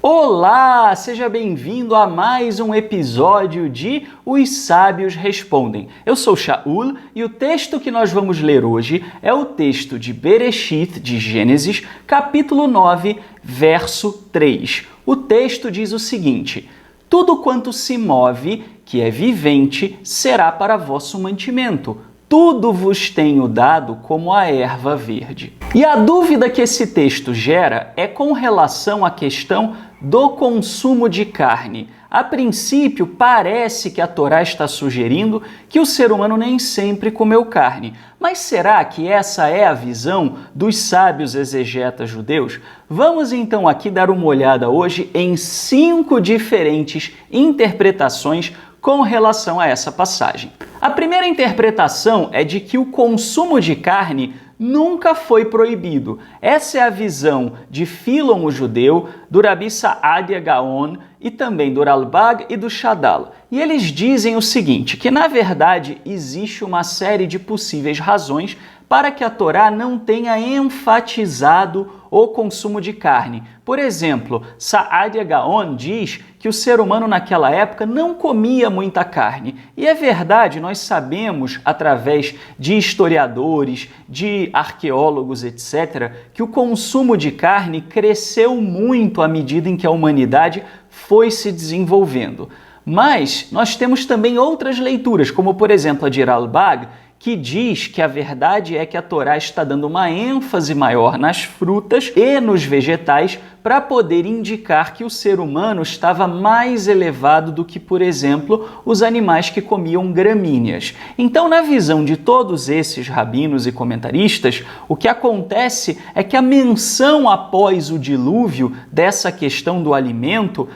Olá, seja bem-vindo a mais um episódio de Os Sábios Respondem. Eu sou Shaul e o texto que nós vamos ler hoje é o texto de Bereshit, de Gênesis, capítulo 9, verso 3. O texto diz o seguinte: tudo quanto se move, que é vivente, será para vosso mantimento. Tudo vos tenho dado como a erva verde. E a dúvida que esse texto gera é com relação à questão do consumo de carne. A princípio, parece que a Torá está sugerindo que o ser humano nem sempre comeu carne. Mas será que essa é a visão dos sábios exegetas judeus? Vamos então aqui dar uma olhada hoje em 5 diferentes interpretações com relação a essa passagem. A primeira interpretação é de que o consumo de carne nunca foi proibido. Essa é a visão de Philon, o judeu, do Rabi Saadia Gaon e também do Ralbag e do Shadal. E eles dizem o seguinte, que na verdade existe uma série de possíveis razões para que a Torá não tenha enfatizado o consumo de carne. Por exemplo, Saadia Gaon diz que o ser humano naquela época não comia muita carne. E é verdade, nós sabemos, através de historiadores, de arqueólogos, etc., que o consumo de carne cresceu muito à medida em que a humanidade foi se desenvolvendo. Mas nós temos também outras leituras, como por exemplo a de Ralbag, que diz que a verdade é que a Torá está dando uma ênfase maior nas frutas e nos vegetais para poder indicar que o ser humano estava mais elevado do que, por exemplo, os animais que comiam gramíneas. Então, na visão de todos esses rabinos e comentaristas, o que acontece é que a menção após o dilúvio dessa questão do alimento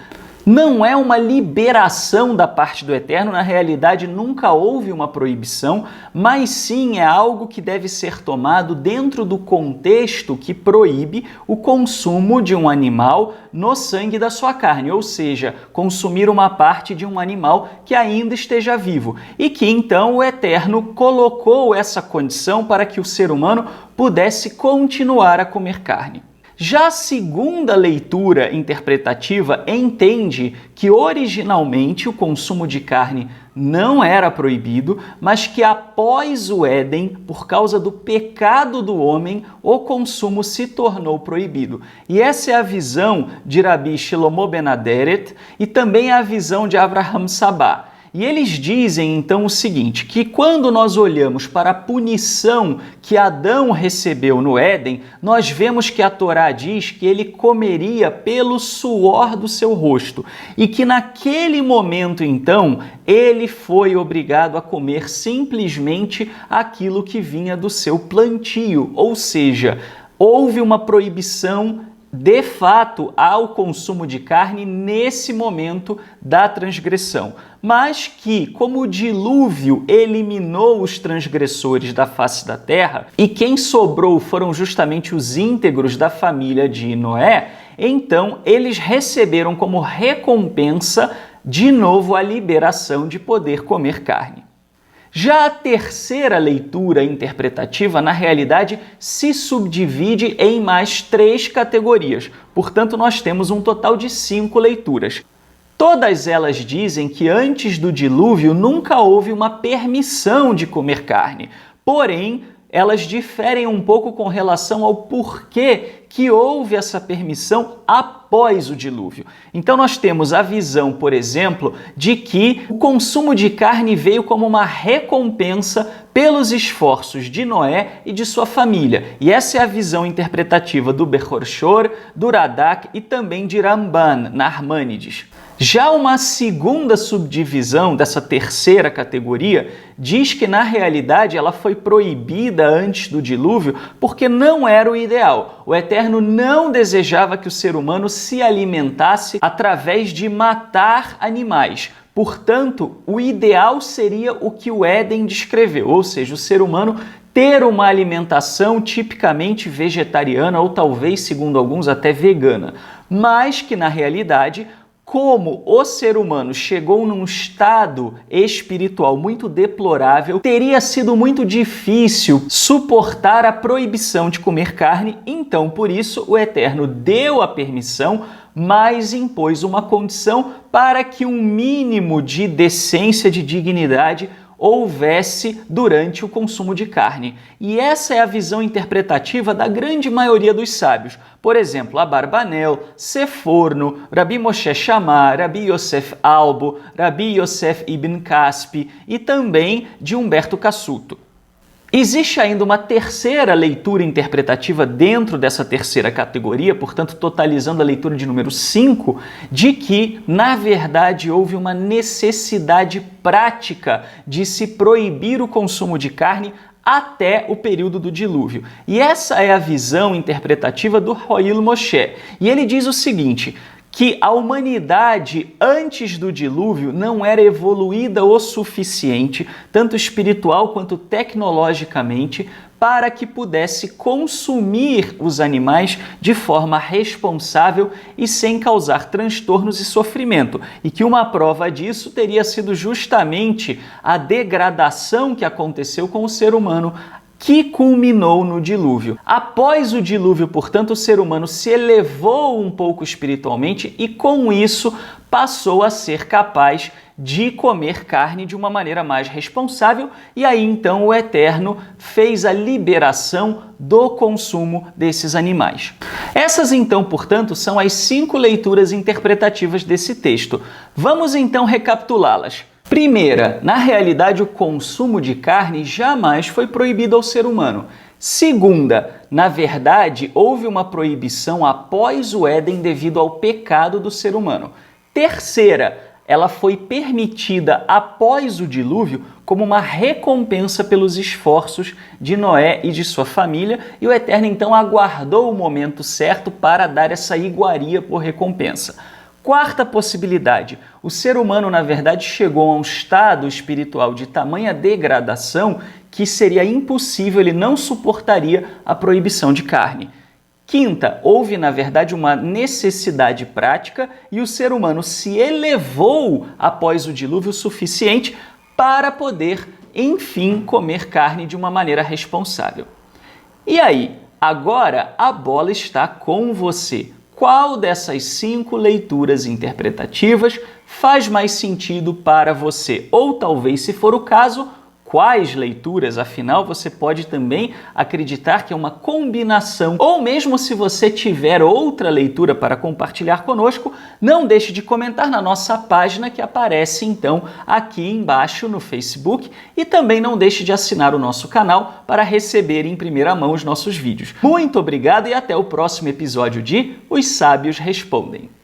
não é uma liberação da parte do Eterno, na realidade nunca houve uma proibição, mas sim é algo que deve ser tomado dentro do contexto que proíbe o consumo de um animal no sangue da sua carne, ou seja, consumir uma parte de um animal que ainda esteja vivo, e que então o Eterno colocou essa condição para que o ser humano pudesse continuar a comer carne. Já a segunda leitura interpretativa entende que originalmente o consumo de carne não era proibido, mas que após o Éden, por causa do pecado do homem, o consumo se tornou proibido. E essa é a visão de Rabi Shlomo ben Aderet e também a visão de Avraham Sabá. E eles dizem então o seguinte, que quando nós olhamos para a punição que Adão recebeu no Éden, nós vemos que a Torá diz que ele comeria pelo suor do seu rosto e que naquele momento então ele foi obrigado a comer simplesmente aquilo que vinha do seu plantio, ou seja, houve uma proibição de fato ao consumo de carne nesse momento da transgressão, mas que, como o dilúvio eliminou os transgressores da face da terra e quem sobrou foram justamente os íntegros da família de Noé, então eles receberam como recompensa de novo a liberação de poder comer carne. Já a terceira leitura interpretativa, na realidade, se subdivide em mais 3 categorias. Portanto, nós temos um total de 5 leituras. Todas elas dizem que antes do dilúvio nunca houve uma permissão de comer carne. Porém, elas diferem um pouco com relação ao porquê que houve essa permissão após o dilúvio. Então nós temos a visão, por exemplo, de que o consumo de carne veio como uma recompensa pelos esforços de Noé e de sua família. E essa é a visão interpretativa do Bechor Shor, do Radak e também de Ramban, Narmânides. Já uma segunda subdivisão dessa terceira categoria diz que, na realidade, ela foi proibida antes do dilúvio porque não era o ideal. O Eterno não desejava que o ser humano se alimentasse através de matar animais. Portanto, o ideal seria o que o Éden descreveu, ou seja, o ser humano ter uma alimentação tipicamente vegetariana ou talvez, segundo alguns, até vegana, mas que, na realidade, como o ser humano chegou num estado espiritual muito deplorável, teria sido muito difícil suportar a proibição de comer carne, então por isso o Eterno deu a permissão mas impôs uma condição para que um mínimo de decência, de dignidade, houvesse durante o consumo de carne. E essa é a visão interpretativa da grande maioria dos sábios. Por exemplo, Abarbanel, Seforno, Rabi Moshe Shammai, Rabi Yosef Albo, Rabi Yosef Ibn Kaspi e também de Humberto Cassuto. Existe ainda uma terceira leitura interpretativa dentro dessa terceira categoria, portanto, totalizando a leitura de número 5, de que, na verdade, houve uma necessidade prática de se proibir o consumo de carne até o período do dilúvio. E essa é a visão interpretativa do Roil Moshe. E ele diz o seguinte, que a humanidade antes do dilúvio não era evoluída o suficiente, tanto espiritual quanto tecnologicamente, para que pudesse consumir os animais de forma responsável e sem causar transtornos e sofrimento. E que uma prova disso teria sido justamente a degradação que aconteceu com o ser humano, que culminou no dilúvio. Após o dilúvio, portanto, o ser humano se elevou um pouco espiritualmente e, com isso, passou a ser capaz de comer carne de uma maneira mais responsável, e aí então o Eterno fez a liberação do consumo desses animais. Essas então, portanto, são as 5 leituras interpretativas desse texto. Vamos então recapitulá-las. Primeira, na realidade o consumo de carne jamais foi proibido ao ser humano. Segunda, na verdade houve uma proibição após o Éden devido ao pecado do ser humano. Terceira, ela foi permitida após o dilúvio como uma recompensa pelos esforços de Noé e de sua família, e o Eterno então aguardou o momento certo para dar essa iguaria por recompensa. Quarta possibilidade, o ser humano, na verdade, chegou a um estado espiritual de tamanha degradação que seria impossível, ele não suportaria a proibição de carne. Quinta, houve, na verdade, uma necessidade prática e o ser humano se elevou após o dilúvio o suficiente para poder, enfim, comer carne de uma maneira responsável. E aí, agora a bola está com você. Qual dessas 5 leituras interpretativas faz mais sentido para você? Ou talvez, se for o caso, quais leituras? Afinal, você pode também acreditar que é uma combinação. Ou mesmo se você tiver outra leitura para compartilhar conosco, não deixe de comentar na nossa página que aparece então aqui embaixo no Facebook, e também não deixe de assinar o nosso canal para receber em primeira mão os nossos vídeos. Muito obrigado e até o próximo episódio de Os Sábios Respondem.